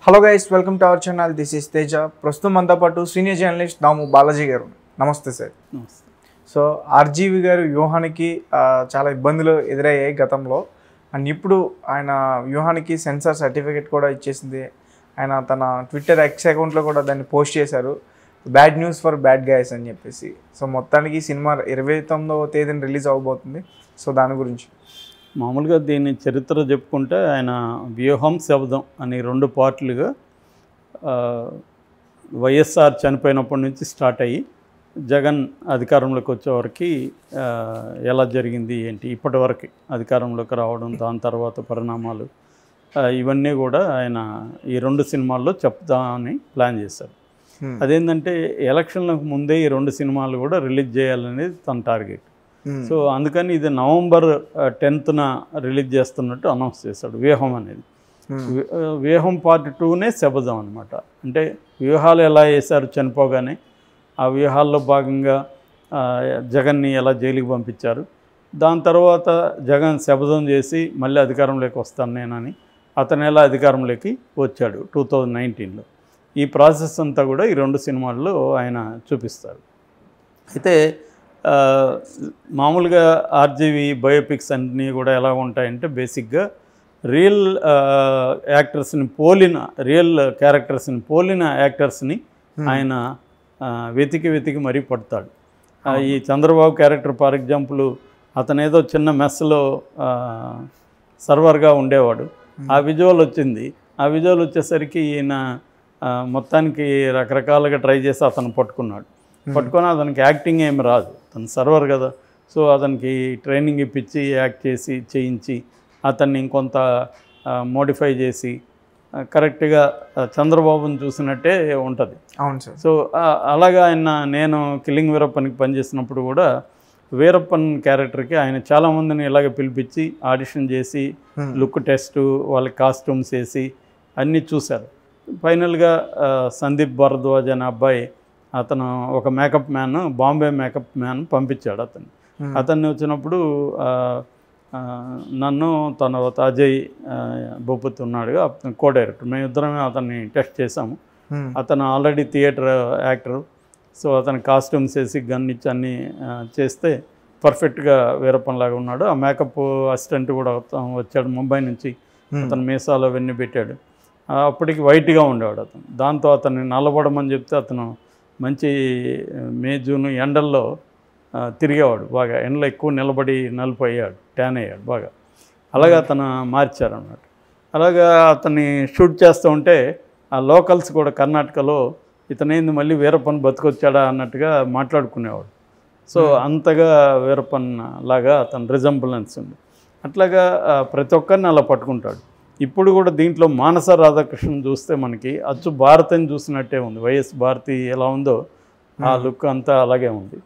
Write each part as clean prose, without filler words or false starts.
Hello guys, welcome to our channel. This is Teja. ప్రస్తుతం మనతో పాటు సీనియర్ జర్నలిస్ట్ దాము బాలాజీ గారు. నమస్తే సార్. నమస్తే. సో ఆర్జీవి గారు వ్యూహానికి చాలా ఇబ్బందులు ఎదురయ్యాయి గతంలో. అండ్ ఇప్పుడు ఆయన వ్యూహానికి సెన్సార్ సర్టిఫికేట్ కూడా ఇచ్చేసింది. ఆయన తన ట్విట్టర్ ఎక్స్ అకౌంట్లో కూడా దాన్ని పోస్ట్ చేశారు, bad news for bad guys అని చెప్పేసి. సో మొత్తానికి సినిమా 29వ తేదీన రిలీజ్ అవ్వబోతుంది. సో దాని గురించి మామూలుగా దీని చరిత్ర చెప్పుకుంటే ఆయన వ్యూహం శబ్దం అని 2 పార్ట్లుగా వైఎస్ఆర్ చనిపోయినప్పటి నుంచి స్టార్ట్ అయ్యి జగన్ అధికారంలోకి వచ్చేవరకు ఎలా జరిగింది ఏంటి, ఇప్పటి వరకు అధికారంలోకి రావడం, దాని తర్వాత పరిణామాలు, ఇవన్నీ కూడా ఆయన ఈ 2 సినిమాల్లో చెప్తామని ప్లాన్ చేశారు. అదేంటంటే ఎలక్షన్లకు ముందే ఈ 2 సినిమాలు కూడా రిలీజ్ చేయాలనేది తన టార్గెట్. సో అందుకని ఇది నవంబర్ 10న రిలీజ్ చేస్తున్నట్టు అనౌన్స్ చేశాడు వ్యూహం అనేది. వ్యూహం పార్ట్ 2నే శబదం అనమాట. అంటే వ్యూహాలు ఎలా వేశారు చనిపోగానే, ఆ వ్యూహాల్లో భాగంగా జగన్ని ఎలా జైలుకి పంపించారు, దాని తర్వాత జగన్ శబదం చేసి మళ్ళీ అధికారంలోకి వస్తాను నేనని అతను ఎలా అధికారంలోకి వచ్చాడు 2019లో. ఈ ప్రాసెస్ అంతా కూడా ఈ 2 సినిమాల్లో ఆయన చూపిస్తారు. అయితే మామూలుగా ఆర్జీవి బయోపిక్స్ అన్నీ కూడా ఎలా ఉంటాయంటే బేసిక్గా రియల్ యాక్టర్స్ని పోలిన, రియల్ క్యారెక్టర్స్ని పోలిన యాక్టర్స్ని ఆయన వెతికి మరీ పడతాడు. ఈ చంద్రబాబు క్యారెక్టర్ ఫర్ ఎగ్జాంపుల్, అతను ఏదో చిన్న మెస్లో సర్వర్గా ఉండేవాడు. ఆ విజువల్ వచ్చింది. ఆ విజువల్ వచ్చేసరికి ఈయన మొత్తానికి రకరకాలుగా ట్రై చేసి అతను పట్టుకొని అతనికి యాక్టింగ్ ఏమి రాదు, తను సర్వర్ కదా. సో అతనికి ట్రైనింగ్ ఇప్పించి యాక్ట్ చేయించి అతన్ని ఇంకొంత మోడిఫై చేసి కరెక్ట్గా చంద్రబాబుని చూసినట్టే ఉంటుంది. అవును సార్. సో అలాగా నేను కిల్లింగ్ వీరప్పన్కి పనిచేసినప్పుడు కూడా వీరప్పన్ క్యారెక్టర్కి ఆయన చాలామందిని ఇలాగ పిలిపించి ఆడిషన్ చేసి లుక్ టెస్టు, వాళ్ళకి కాస్ట్యూమ్స్ వేసి అన్నీ చూశారు. ఫైనల్గా సందీప్ భరద్వాజ్ అనే అబ్బాయి, అతను ఒక makeup man, Bombay makeup man పంపించాడు అతన్ని వచ్చినప్పుడు నన్ను తర్వాత అజయ్ భూపతి ఉన్నాడుగా అతను కో డైరెక్టర్, మేమిద్దరమే అతన్ని టెస్ట్ చేసాము. అతను ఆల్రెడీ థియేటర్ యాక్టర్. సో అతను కాస్ట్యూమ్స్ వేసి గన్ ఇచ్చి అన్నీ చేస్తే పర్ఫెక్ట్గా వీరప్పన్లాగా ఉన్నాడు. ఆ మేకప్ అసిస్టెంట్ కూడా వచ్చాడు ముంబై నుంచి, అతను మీసాలు అవన్నీ పెట్టాడు. అప్పటికి వైట్గా ఉండేవాడు అతను. దాంతో అతన్ని నల్లబడమని చెప్తే అతను మంచి మే జూన్ ఎండల్లో తిరిగేవాడు, బాగా ఎండలో ఎక్కువ నిలబడి నలిపోయాడు, ట్యాన్ అయ్యాడు బాగా. అలాగే అతను మార్చారన్నమాట. అలాగా అతన్ని షూట్ చేస్తూ ఉంటే ఆ లోకల్స్ కూడా కర్ణాటకలో ఇతనేంది మళ్ళీ వీరప్పన్ బతికొచ్చాడా అన్నట్టుగా మాట్లాడుకునేవాడు. సో అంతగా వీరప్పన్ లాగా అతను రిజంబులెన్స్ ఉంది. అట్లాగా ప్రతి ఒక్కరిని అలా పట్టుకుంటాడు. ఇప్పుడు కూడా దీంట్లో మానస రాధాకృష్ణ చూస్తే మనకి అచ్చు భారతిని చూసినట్టే ఉంది. వైఎస్ భారతి ఎలా ఉందో ఆ లుక్ అంతా అలాగే ఉంది.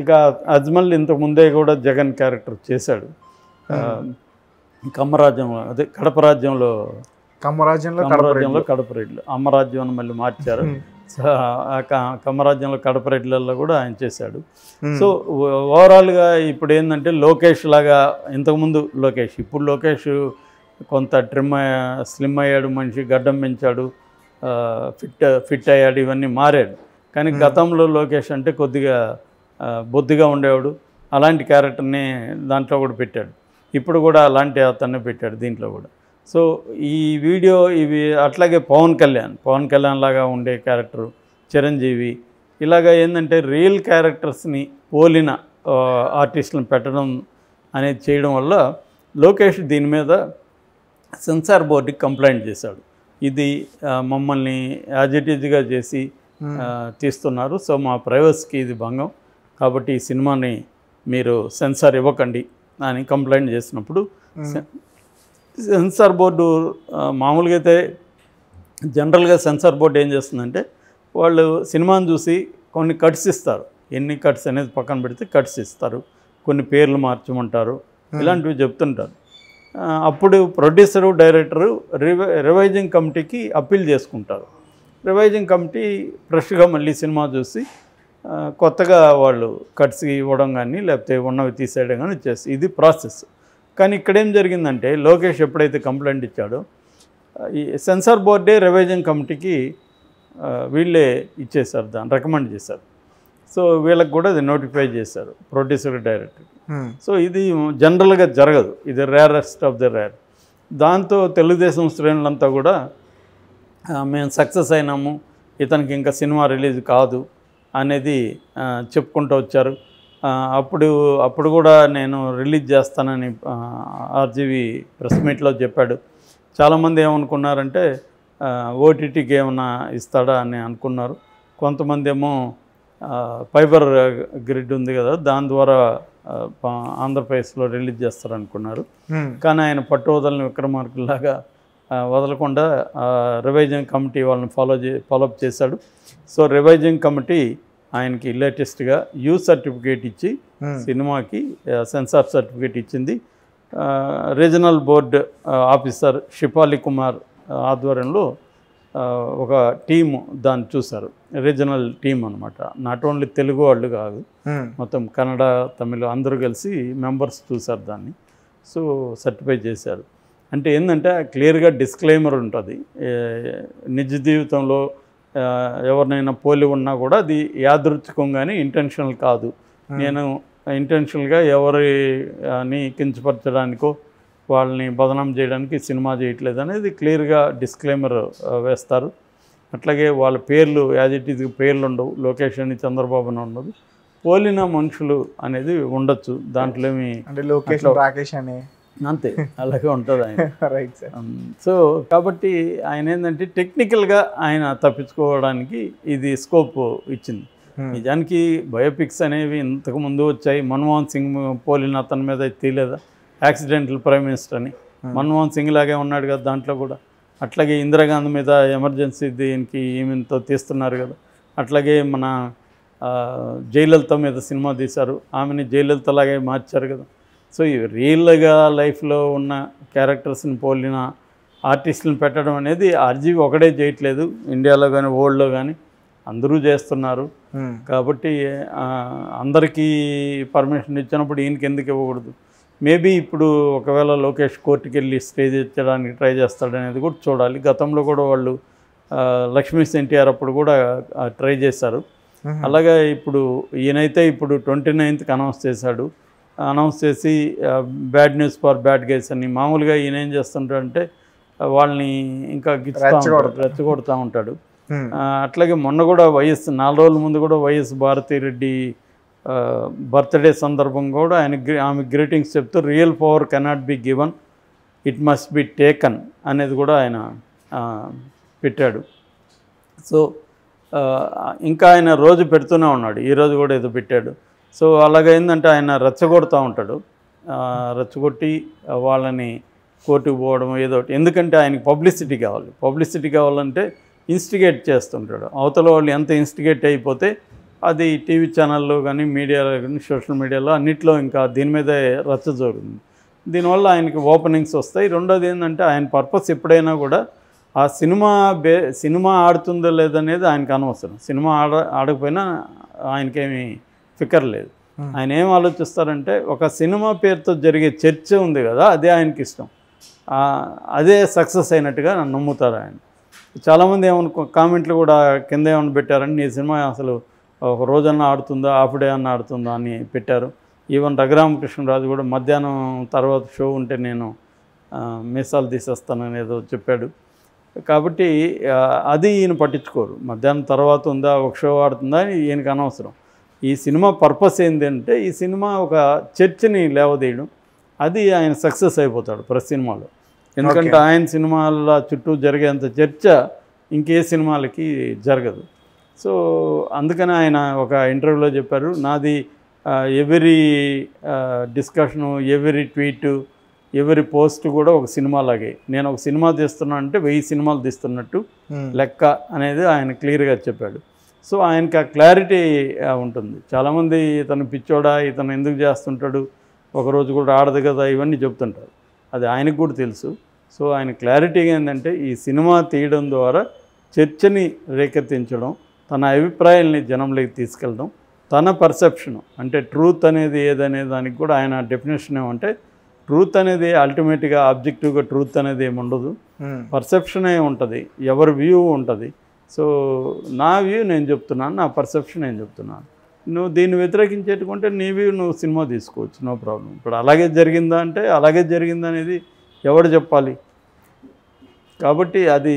ఇక అజ్మల్ ఇంతకు ముందే కూడా జగన్ క్యారెక్టర్ చేశాడు. కమ్మరాజ్యంలో, అదే కడప రాజ్యంలో కడప రెడ్లు, అమ్మరాజ్యం అని మళ్ళీ మార్చారు. కమ్మరాజ్యంలో కడప రెడ్లలో కూడా ఆయన చేశాడు. సో ఓవరాల్గా ఇప్పుడు ఏంటంటే లోకేష్ లాగా, ఇంతకుముందు లోకేష్, ఇప్పుడు లోకేష్ కొంత స్లిమ్ అయ్యాడు, మనిషి గడ్డం పెంచాడు, ఫిట్ అయ్యాడు, ఇవన్నీ మారాడు. కానీ గతంలో లోకేష్ అంటే కొద్దిగా బొద్దుగా ఉండేవాడు. అలాంటి క్యారెక్టర్ని దాంట్లో కూడా పెట్టాడు. ఇప్పుడు కూడా అలాంటి అతన్ని పెట్టాడు దీంట్లో కూడా. సో ఈ వీడియో ఇవి అట్లాగే పవన్ కళ్యాణ్ లాగా ఉండే క్యారెక్టరు, చిరంజీవి, ఇలాగా ఏంటంటే రియల్ క్యారెక్టర్స్ని పోలిన ఆర్టిస్టులను పెట్టడం అనేది చేయడం వల్ల లోకేష్ దీని మీద సెన్సార్ బోర్డుకి కంప్లైంట్ చేశాడు. ఇది మమ్మల్ని యాజిటీజ్గా చేసి తీస్తున్నారు, సో మా ప్రైవసీకి ఇది భంగం, కాబట్టి ఈ సినిమాని మీరు సెన్సార్ ఇవ్వకండి అని కంప్లైంట్ చేసినప్పుడు సెన్సార్ బోర్డు మామూలుగా అయితే జనరల్గా సెన్సార్ బోర్డు ఏం చేస్తుందంటే వాళ్ళు సినిమాని చూసి కొన్ని కట్స్ ఇస్తారు. ఎన్ని కట్స్ అనేది పక్కన పెడితే కట్స్ ఇస్తారు, కొన్ని పేర్లు మార్చమంటారు, ఇలాంటివి చెప్తుంటారు. అప్పుడు ప్రొడ్యూసరు, డైరెక్టరు రివైజింగ్ కమిటీకి అప్పీల్ చేసుకుంటారు. రివైజింగ్ కమిటీ ఫ్రెష్గా మళ్ళీ సినిమా చూసి కొత్తగా వాళ్ళు కట్స్ ఇవ్వడం కానీ లేకపోతే ఉన్నవి తీసేయడం కానీ చేసి ఇది ప్రాసెస్. కానీ ఇక్కడేం జరిగిందంటే లోకేష్ ఎప్పుడైతే కంప్లైంట్ ఇచ్చాడో ఈ సెన్సార్ బోర్డే రివైజింగ్ కమిటీకి వీళ్ళే ఇచ్చేశారు, దాన్ని రికమెండ్ చేశారు. సో వీళ్ళకి కూడా అది నోటిఫై చేశారు ప్రొడ్యూసర్ డైరెక్టర్. సో ఇది జనరల్గా జరగదు, ఇది రేరెస్ట్ ఆఫ్ ది రేర్. దాంతో తెలుగుదేశం శ్రేణులంతా కూడా మేము సక్సెస్ అయినాము, ఇతనికి ఇంకా సినిమా రిలీజ్ కాదు అనేది చెప్పుకుంటూ వచ్చారు. అప్పుడు కూడా నేను రిలీజ్ చేస్తానని ఆర్జీవి ప్రెస్ మీట్లో చెప్పాడు. చాలామంది ఏమనుకున్నారంటే ఓటీటీకి ఏమైనా ఇస్తాడా అని అనుకున్నారు. కొంతమంది ఏమో ఫైబర్ గ్రిడ్ ఉంది కదా, దాని ద్వారా ఆంధ్రప్రదేశ్లో రిలీజ్ చేస్తారనుకున్నారు. కానీ ఆయన పట్టువదలని విక్రమార్కులాగా వదలకుండా రివైజింగ్ కమిటీ వాళ్ళని ఫాలోఅప్ చేశాడు. సో రివైజింగ్ కమిటీ ఆయనకి లేటెస్ట్గా యూ సర్టిఫికేట్ ఇచ్చి సినిమాకి సెన్సార్ సర్టిఫికేట్ ఇచ్చింది. రీజనల్ బోర్డ్ ఆఫీసర్ షిపాలి కుమార్ ఆధ్వర్యంలో ఒక టీము దాన్ని చూశారు, రీజనల్ టీం అనమాట. నాట్ ఓన్లీ తెలుగు వాళ్ళు కాదు, మొత్తం కన్నడ, తమిళ అందరూ కలిసి మెంబర్స్ చూశారు దాన్ని. సో సర్టిఫై చేశారు. అంటే ఏంటంటే క్లియర్గా డిస్క్లైమర్ ఉంటుంది, నిజ జీవితంలో ఎవరినైనా పోలి ఉన్నా కూడా అది యాదృచ్ఛికంగానే ఇంటెన్షనల్ కాదు, నేను ఇంటెన్షనల్గా ఎవరిని కించపరచడానికో వాళ్ళని బదనాం చేయడానికి సినిమా చేయట్లేదు అనేది క్లియర్గా డిస్క్లైమర్ వేస్తారు. అట్లాగే వాళ్ళ పేర్లు యాజ్ ఇట్ ఈజ్ పేర్లు ఉండవు, లొకేషన్ చంద్రబాబు అని ఉండదు, పోలిన మనుషులు అనేది ఉండొచ్చు. దాంట్లో ఏమి అంటే లొకేషన్ రాకేష్ అని అంతే అలాగే ఉంటుంది ఆయన. Right sir. సో కాబట్టి ఆయన ఏంటంటే టెక్నికల్గా ఆయన తప్పించుకోవడానికి ఇది స్కోప్ ఇచ్చింది. నిజానికి బయోపిక్స్ అనేవి ఇంతకుముందు వచ్చాయి. మన్మోహన్ సింగ్ పోలిన అతని మీద తీయలేదా, యాక్సిడెంటల్ ప్రైమ్ మినిస్టర్ అని. మన్మోహన్ సింగ్ లాగే ఉన్నాడు కదా దాంట్లో కూడా. అట్లాగే ఇందిరాగాంధీ మీద ఎమర్జెన్సీ దీనికి ఈమెతో తీస్తున్నారు కదా. అట్లాగే మన జయలలిత మీద సినిమా తీశారు, ఆమెని జయలలిత లాగే మార్చారు కదా. సో రియల్గా లైఫ్లో ఉన్న క్యారెక్టర్స్ని పోలిన ఆర్టిస్టులను పెట్టడం అనేది ఆర్జీవి ఒకడే చేయట్లేదు, ఇండియాలో కానీ వరల్డ్లో కానీ అందరూ చేస్తున్నారు. కాబట్టి అందరికీ పర్మిషన్ ఇచ్చినప్పుడు ఈయనకి ఎందుకు ఇవ్వకూడదు? మేబీ ఇప్పుడు ఒకవేళ లోకేష్ కోర్టుకి వెళ్ళి స్టేజ్ ఇచ్చడానికి ట్రై చేస్తాడనేది కూడా చూడాలి. గతంలో కూడా వాళ్ళు లక్ష్మీ ఎన్టీఆర్ అప్పుడు కూడా ట్రై చేశారు. అలాగే ఇప్పుడు ఈయనైతే ఇప్పుడు 29th అనౌన్స్ చేసి bad news for bad guys అని. మామూలుగా ఈయన ఏం చేస్తుంటాడంటే వాళ్ళని ఇంకా రెచ్చగొడుతూ ఉంటాడు. అట్లాగే మొన్న కూడా 4 రోజుల ముందు కూడా వైఎస్ భారతిరెడ్డి బర్త్డే సందర్భంగా కూడా ఆమె గ్రీటింగ్స్ చెప్తూ real power cannot be given, it must be taken అనేది కూడా ఆయన పెట్టాడు. సో ఇంకా ఆయన రోజు పెడుతూనే ఉన్నాడు, ఈరోజు కూడా ఏదో పెట్టాడు. సో అలాగైందంటే ఆయన రెచ్చగొడుతూ ఉంటాడు, రెచ్చగొట్టి వాళ్ళని కోర్టుకు పోవడం ఏదో ఒకటి. ఎందుకంటే ఆయనకి పబ్లిసిటీ కావాలంటే ఇన్స్టిగేట్ చేస్తుంటాడు. అవతల వాళ్ళు ఎంత ఇన్స్టిగేట్ అయిపోతే అది టీవీ ఛానల్లో కానీ మీడియాలో కానీ సోషల్ మీడియాలో అన్నిట్లో ఇంకా దీని మీదే రచ్చ జరుగుతుంది. దీనివల్ల ఆయనకి ఓపెనింగ్స్ వస్తాయి. రెండోది ఏంటంటే ఆయన పర్పస్ ఎప్పుడైనా కూడా ఆ సినిమా ఆడుతుందో లేదనేది ఆయనకు అనవసరం. సినిమా ఆడకపోయినా ఆయనకేమీ ఫికర్ లేదు. ఆయన ఏం ఆలోచిస్తారంటే ఒక సినిమా పేరుతో జరిగే చర్చ ఉంది కదా, అదే ఆయనకి ఇష్టం, అదే సక్సెస్ అయినట్టుగా నమ్ముతారు ఆయన. చాలామంది కామెంట్లు కూడా కింద ఏమన్నా పెట్టారని, నీ సినిమా అసలు ఒక రోజన్నా ఆడుతుందా, హాఫ్ డే అన్న ఆడుతుందా అని పెట్టారు. ఈవెన్ రఘురామకృష్ణరాజు కూడా మధ్యాహ్నం తర్వాత షో ఉంటే నేను మీసాలు తీసేస్తానని ఏదో చెప్పాడు. కాబట్టి అది ఈయన పట్టించుకోరు. మధ్యాహ్నం తర్వాత ఉందా, ఒక షో ఆడుతుందా అని ఈయనకి అనవసరం. ఈ సినిమా పర్పస్ ఏంటంటే ఈ సినిమా ఒక చర్చని లేవదీయడం, అది ఆయన సక్సెస్ అయిపోతాడు ప్రతి సినిమాలో. ఎందుకంటే ఆయన సినిమాల చుట్టూ జరిగేంత చర్చ ఇంకే సినిమాలకి జరగదు. సో అందుకని ఆయన ఒక ఇంటర్వ్యూలో చెప్పారు, నాది every discussion, every tweet, every post కూడా ఒక సినిమాలాగే. నేను ఒక సినిమా తీస్తున్నా అంటే 1000 సినిమాలు తీస్తున్నట్టు లెక్క అనేది ఆయన క్లియర్గా చెప్పాడు. సో ఆయనకి ఆ క్లారిటీ ఉంటుంది. చాలామంది ఇతను పిచ్చోడా, ఇతను ఎందుకు చేస్తుంటాడు, ఒకరోజు కూడా ఆడదు కదా, ఇవన్నీ చెప్తుంటారు. అది ఆయనకు కూడా తెలుసు. సో ఆయన క్లారిటీగా ఏంటంటే ఈ సినిమా తీయడం ద్వారా చర్చని రేకెత్తించడం, తన అభిప్రాయాల్ని జనంలోకి తీసుకెళ్ళడం, తన పర్సెప్షను అంటే ట్రూత్ అనేది ఏదనే దానికి కూడా ఆయన డెఫినేషన్ ఏమంటే ట్రూత్ అనేది అల్టిమేట్గా ఆబ్జెక్టివ్గా ట్రూత్ అనేది ఏమి ఉండదు. పర్సెప్షనే ఉంటుంది, ఎవరి వ్యూ ఉంటుంది. సో నా వ్యూ నేను చెప్తున్నాను, నా పర్సెప్షన్ నేను చెప్తున్నాను. నువ్వు దీన్ని వ్యతిరేకించేటుకుంటే నీ వ్యూ నువ్వు సినిమా తీసుకోవచ్చు, నో ప్రాబ్లం. ఇప్పుడు అలాగే జరిగిందా అంటే అలాగే జరిగిందా అనేది ఎవడు చెప్పాలి? కాబట్టి అది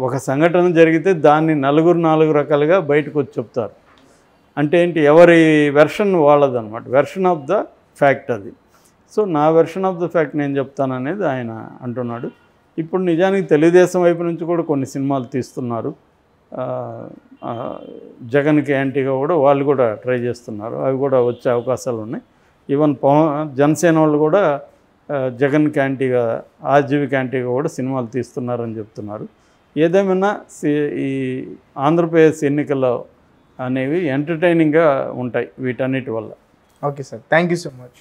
ఒక సంఘటన జరిగితే దాన్ని నాలుగు రకాలుగా బయటకు వచ్చి చెప్తారు. అంటే ఏంటి, ఎవరి వెర్షన్ వాళ్ళదన్నమాట, వెర్షన్ ఆఫ్ ద ఫ్యాక్ట్ అది. సో నా వెర్షన్ ఆఫ్ ద ఫ్యాక్ట్ నేను చెప్తాననేది ఆయన అంటున్నాడు. ఇప్పుడు నిజానికి తెలుగుదేశం వైపు నుంచి కూడా కొన్ని సినిమాలు తీస్తున్నారు. జగన్కి యాంటీగా కూడా వాళ్ళు కూడా ట్రై చేస్తున్నారు, అవి కూడా వచ్చే అవకాశాలు ఉన్నాయి. ఈవెన్ జనసేన వాళ్ళు కూడా జగన్కి యాంటీగా, ఆర్జీవికి యాంటీగా కూడా సినిమాలు తీస్తున్నారని చెప్తున్నారు. ఏదేమైనా ఈ ఆంధ్రప్రదేశ్ ఎన్నికల్లో అనేవి ఎంటర్టైనింగ్గా ఉంటాయి వీటన్నిటి వల్ల. Okay sir, thank you so much.